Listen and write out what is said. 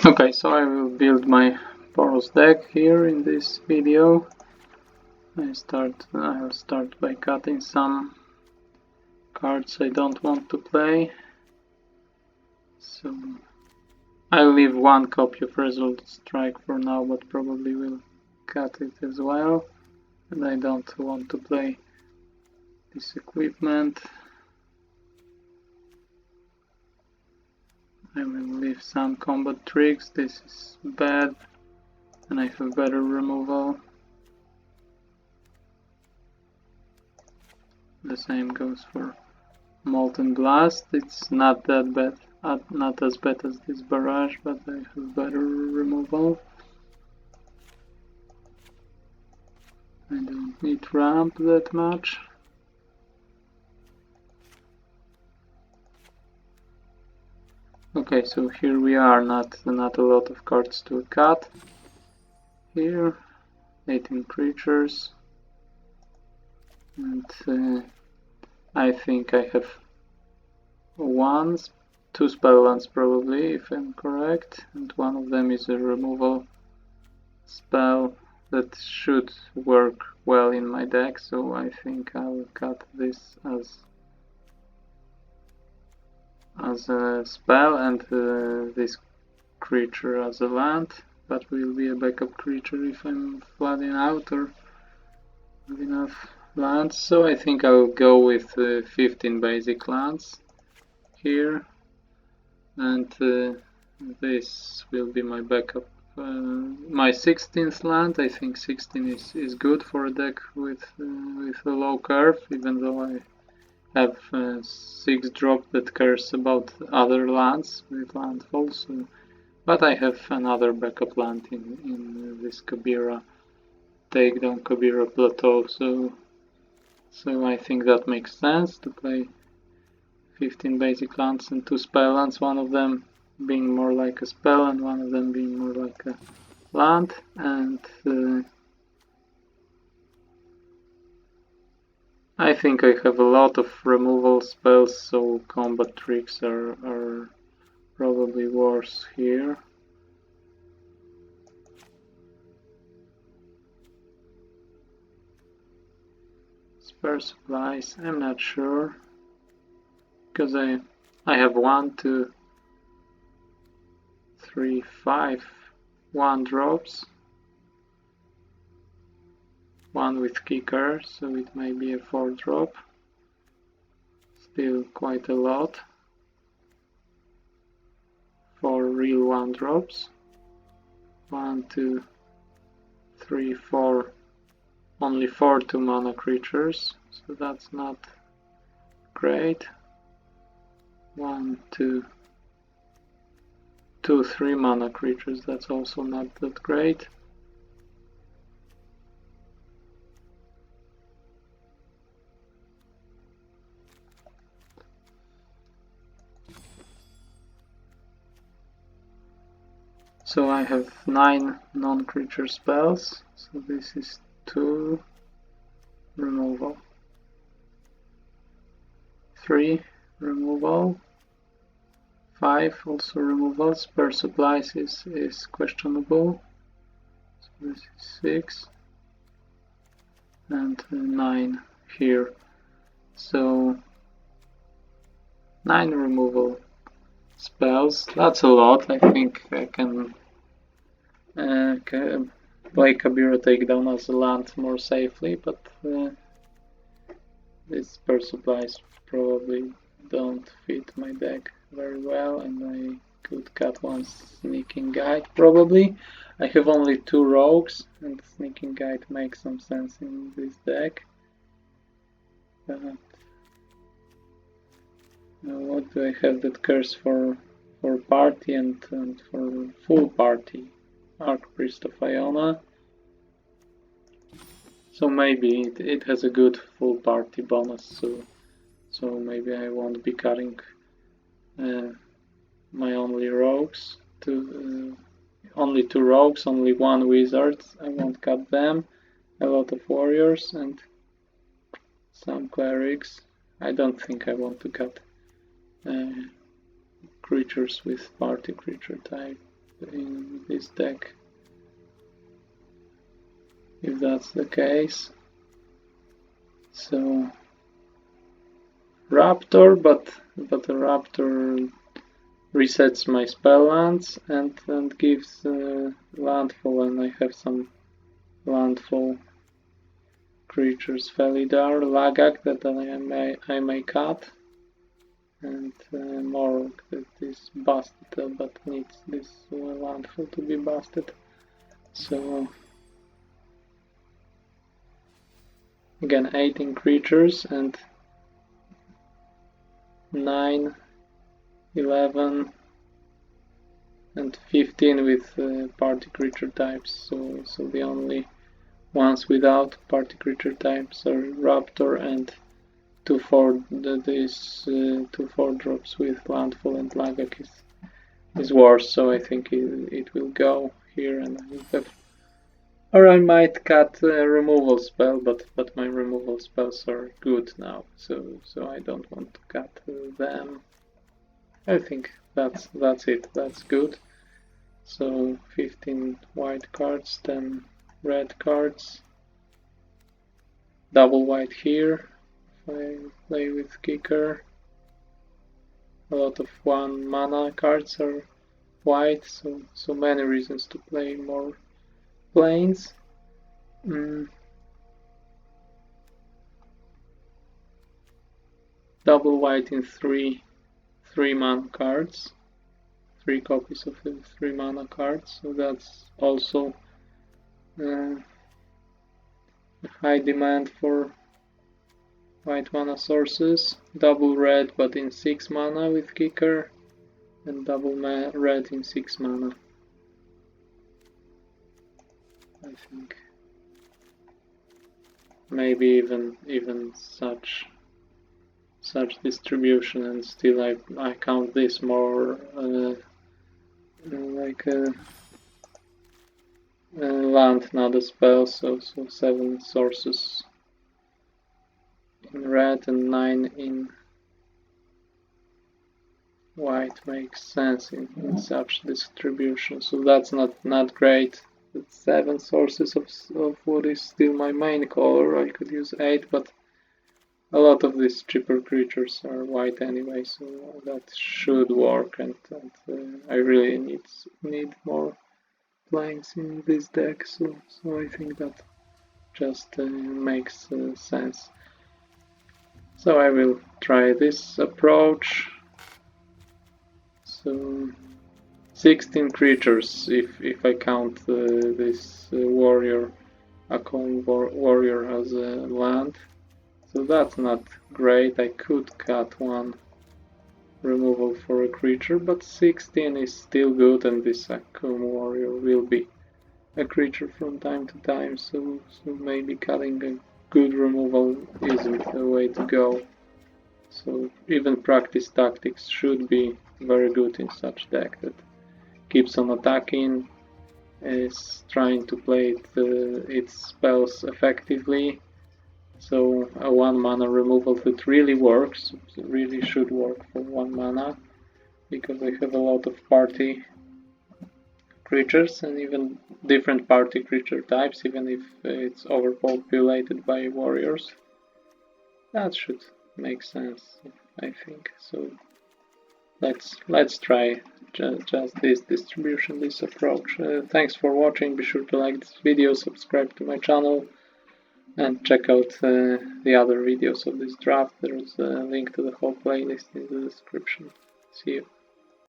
Okay, so I will build my Boros deck here in this video. I'll start by cutting some cards I don't want to play. So I'll leave one copy of Resolute Strike for now, but probably will cut it as well. And I don't want to play this equipment. I will leave some combat tricks. This is bad, and I have better removal. The same goes for Molten Blast. It's not that bad, not as bad as this barrage, but I have better removal. I don't need ramp that much. Okay, so here we are, not a lot of cards to cut. Here, 18 creatures, and I think I have two spell lands probably, if I'm correct, and one of them is a removal spell that should work well in my deck, so I think I'll cut this as a spell and this creature as a land, but will be a backup creature if I'm flooding out or have enough lands. So I think I'll go with 15 basic lands here, and this will be my backup. My 16th land. I think 16 is good for a deck with a low curve, even though I have 6 drop that cares about other lands with landfalls, but I have another backup land in this Kabira takedown, Kabira plateau, so I think that makes sense to play 15 basic lands and 2 spell lands, one of them being more like a spell and one of them being more like a land, and I think I have a lot of removal spells, so combat tricks are probably worse here. Spare supplies, I'm not sure, because I have 1, 2, 3, 5 1-drops. One with kicker, so it may be a 4-drop. Still quite a lot for real 1-drops. 1, 2, 3, 4. Only 4 2-mana creatures, so that's not great. 1, 2, 2 3-mana creatures, that's also not that great. So I have 9 non-creature spells, so this is 2 removal, 3 removal, 5 also removal. Spare supplies is questionable, so this is 6 and 9 here, so 9 removal spells. That's a lot. I think I can play Kabira takedown as a land more safely, but these spare supplies probably don't fit my deck very well, and I could cut one sneaking guide probably. I have only 2 rogues, and sneaking guide makes some sense in this deck. But what do I have that cares for party and for full party? Archpriest of Iona. So maybe it has a good full party bonus, so maybe I won't be cutting my only rogues. Only 2 rogues, only 1 wizard. I won't cut them. A lot of warriors and some clerics. I don't think I want to cut creatures with party creature type in this deck, if that's the case. So Raptor, but a Raptor resets my spell lands and gives landfall, and I have some landfall creatures, Felidar, Lagak that I may cut, and Morg that is busted but needs this landfall to be busted. So again 18 creatures and 9, 11 and 15 with party creature types, so the only ones without party creature types are Raptor and 2/4 these 2/4 drops with landfall and Lagak is worse, so I think it will go here, and I will have, or I might cut a removal spell, but my removal spells are good now, so I don't want to cut them. I think that's it. That's good. So 15 white cards, 10 red cards, double white here. If I play with Kicker, a lot of 1 mana cards are white, so many reasons to play more planes. Double white in 3 mana cards, 3 copies of the 3 mana cards, so that's also a high demand for white mana sources. Double red but in 6 mana with Kicker, and double red in 6 mana. I think maybe even such distribution, and still I count this more like a land, not a spell, so 7 sources in red and 9 in white makes sense in such distribution, so that's not great. It's 7 sources of what is still my main color. I could use 8, but a lot of these cheaper creatures are white anyway, so that should work, and I really need more planes in this deck, so I think that just makes sense. So I will try this approach. So 16 creatures if I count this warrior, Akon warrior as a land. So that's not great. I could cut 1 removal for a creature, but 16 is still good, and this Akon warrior will be a creature from time to time, so maybe cutting a good removal isn't the way to go. So even practice tactics should be very good in such deck that keeps on attacking, is trying to play its spells effectively. So a 1 mana removal that really works, really should work for 1 mana, because I have a lot of party creatures and even different party creature types, even if it's overpopulated by warriors. That should make sense, I think. So let's try just this distribution, this approach. Thanks for watching. Be sure to like this video, subscribe to my channel, and check out the other videos of this draft. There's a link to the whole playlist in the description. See you.